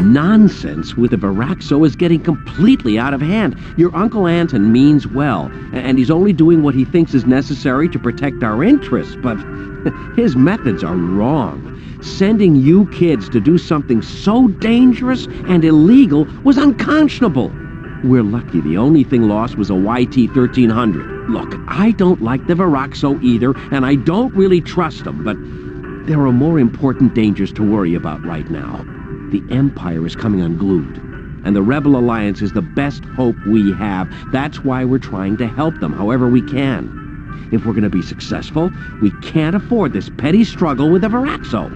nonsense with the Viraxo is getting completely out of hand. Your Uncle Anton means well, and he's only doing what he thinks is necessary to protect our interests, but his methods are wrong. Sending you kids to do something so dangerous and illegal was unconscionable. We're lucky the only thing lost was a YT-1300. Look, I don't like the Viraxo either, and I don't really trust them, but there are more important dangers to worry about right now. The Empire is coming unglued, and the Rebel Alliance is the best hope we have. That's why we're trying to help them however we can. If we're going to be successful, we can't afford this petty struggle with the Viraxo.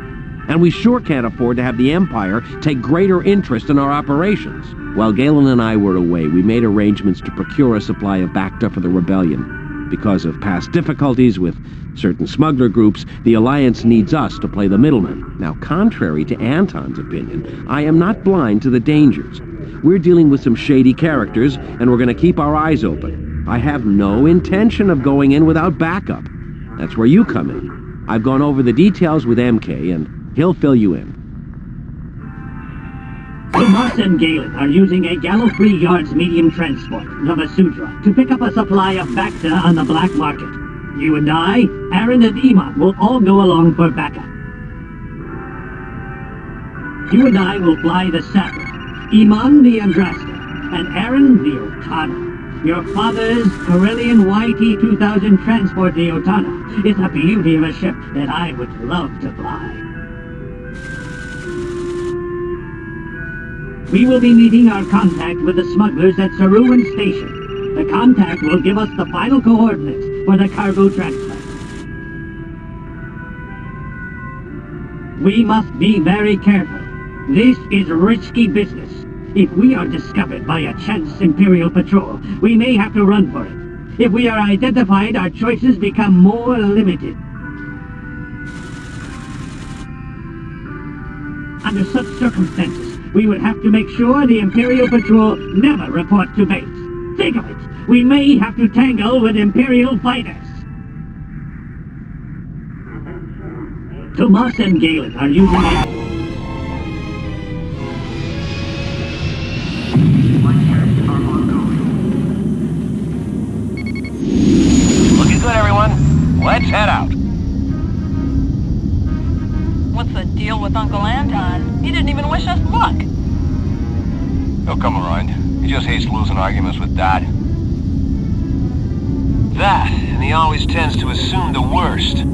And we sure can't afford to have the Empire take greater interest in our operations. While Galen and I were away, we made arrangements to procure a supply of Bacta for the rebellion. Because of past difficulties with certain smuggler groups, the Alliance needs us to play the middleman. Now, contrary to Anton's opinion, I am not blind to the dangers. We're dealing with some shady characters, and we're going to keep our eyes open. I have no intention of going in without backup. That's where you come in. I've gone over the details with MK, and he'll fill you in. Tomas and Galen are using a Gallifrey Yards medium transport, Nova Sutra, to pick up a supply of Bacta on the black market. You and I, Aaron and Iman will all go along for backup. You and I will fly the Sabra, Iman the Andrasta, and Aaron the Otana. Your father's Corellian YT-2000 transport, the Otana, is a beauty of a ship that I would love to fly. We will be meeting our contact with the smugglers at Saruwen Station. The contact will give us the final coordinates for the cargo transfer. We must be very careful. This is risky business. If we are discovered by a chance Imperial patrol, we may have to run for it. If we are identified, our choices become more limited. Under such circumstances, we would have to make sure the Imperial patrol never report to base. Think of it! We may have to tangle with Imperial fighters. Tomas and Galen are using a... Looking good, everyone. Let's head out. What's the deal with Uncle Anton? He didn't even wish us luck. He'll come around. He just hates losing arguments with Dad. That, and he always tends to assume the worst.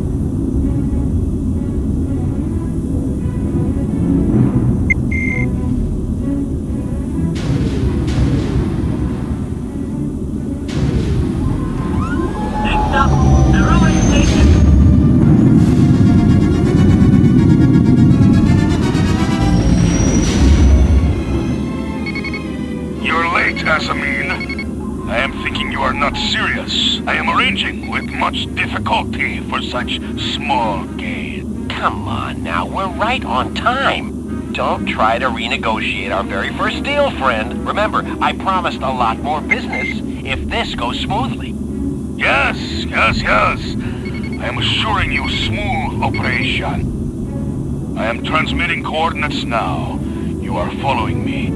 Next up, Saruwen Station. You're late, Azzameen. I am thinking you are not serious. I am arranging with much difficulty for such small gain. Come on now, we're right on time. Don't try to renegotiate our very first deal, friend. Remember, I promised a lot more business if this goes smoothly. Yes. I am assuring you smooth operation. I am transmitting coordinates now. You are following me.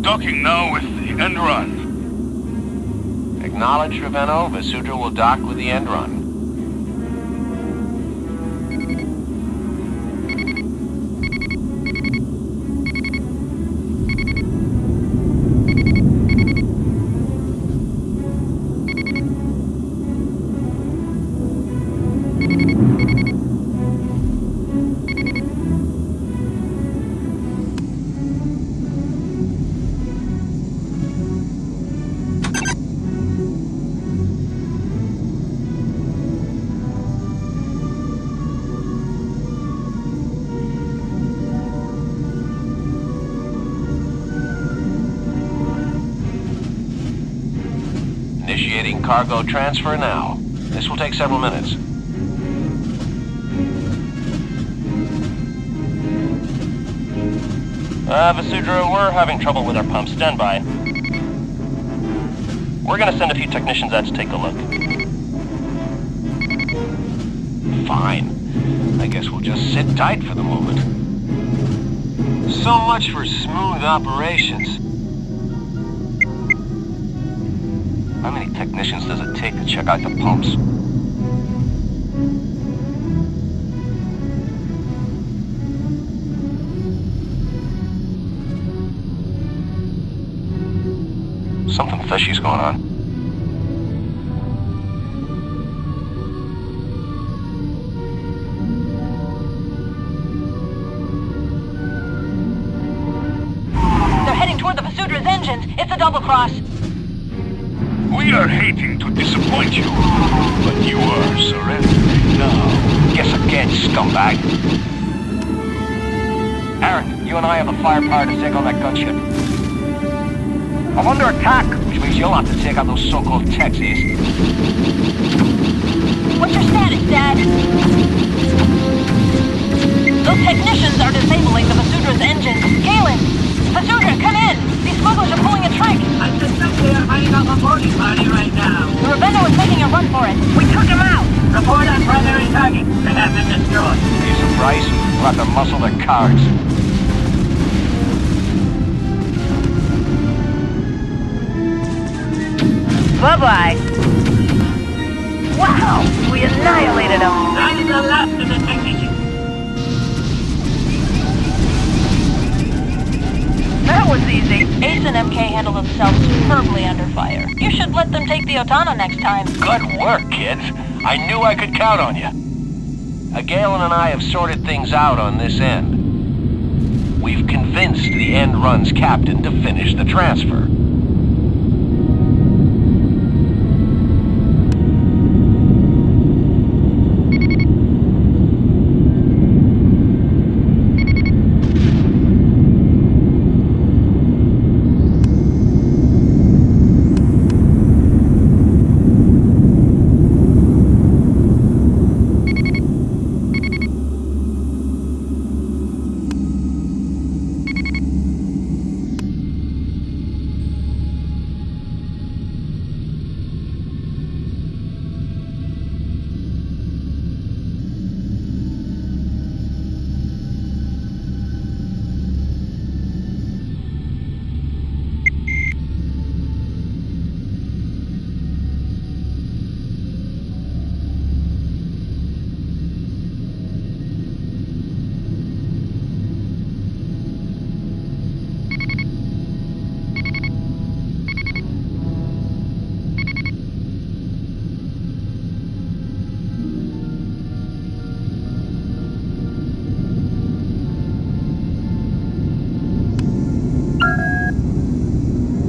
Docking now with the end run. Acknowledge, Ravenno. Vasudra will dock with the end run. cargo transfer now. This will take several minutes. Vasudra, we're having trouble with our pump. Stand by. We're gonna send a few technicians out to take a look. Fine. I guess we'll just sit tight for the moment. So much for smooth operations. How many technicians does it take to check out the pumps? Something fishy's going on. They're heading toward the Vasudra's engines. It's a double cross. We are hating to disappoint you, but you are surrendering now. Guess again, scumbag. Aaron, you and I have the firepower to take on that gunship. I'm under attack, which means you'll have to take out those so-called Texas. What's your status, Dad? Those technicians are disabling the Vasudra's engines. Galen! Vasudra, come in! These smugglers are pulling a trick! I suspect they are hiding off a boarding party right now. The Ravenna is making a run for it. We took him out! Report on primary target. They have been destroyed. Are you surprised? We'll have to muscle their cards. Bye-bye. Wow! We annihilated them! That is the last of the technicians. That was easy. Ace and MK handled themselves superbly under fire. You should let them take the Otana next time. Good work, kids. I knew I could count on you. Galen and I have sorted things out on this end. We've convinced the End Run's captain to finish the transfer.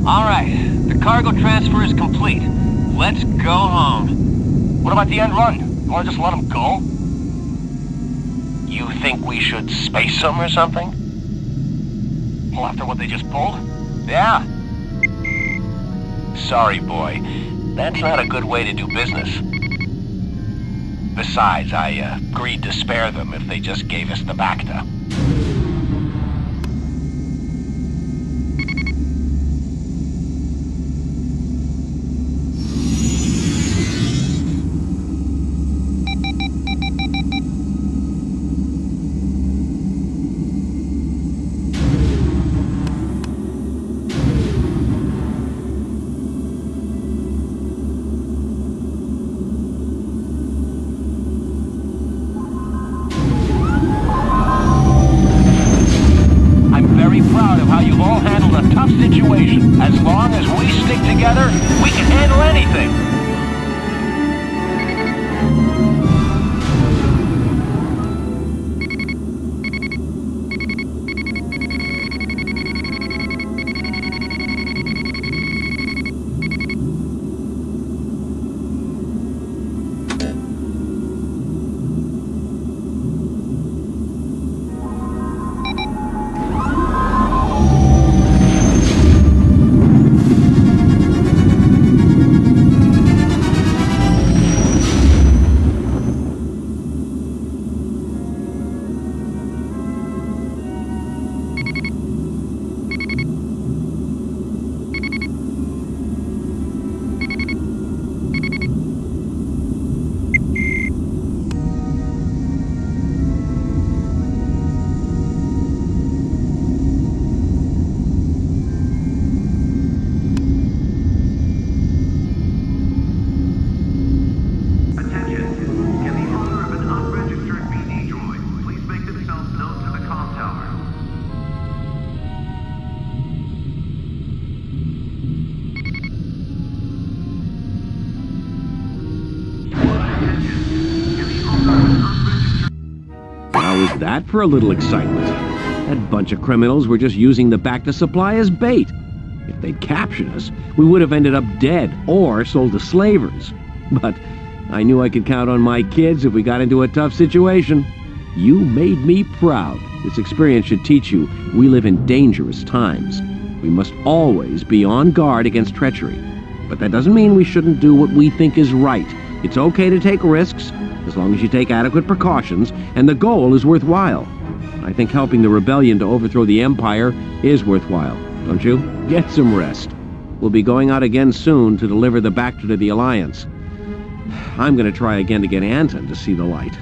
All right, the cargo transfer is complete. Let's go home. What about the End Run? You want to just let them go? You think we should space them or something? Well, after what they just pulled? Yeah. Sorry, boy. That's not a good way to do business. Besides, I agreed to spare them if they just gave us the Bacta. Situation. As long as we stick together, we can handle anything. was that for a little excitement? That bunch of criminals were just using the Bacta supply as bait. If they'd captured us, we would have ended up dead or sold to slavers. But I knew I could count on my kids if we got into a tough situation. You made me proud. This experience should teach you we live in dangerous times. We must always be on guard against treachery. But that doesn't mean we shouldn't do what we think is right. It's okay to take risks, as long as you take adequate precautions, and the goal is worthwhile. I think helping the rebellion to overthrow the Empire is worthwhile, don't you? Get some rest. We'll be going out again soon to deliver the Bacta to the Alliance. I'm going to try again to get Anton to see the light.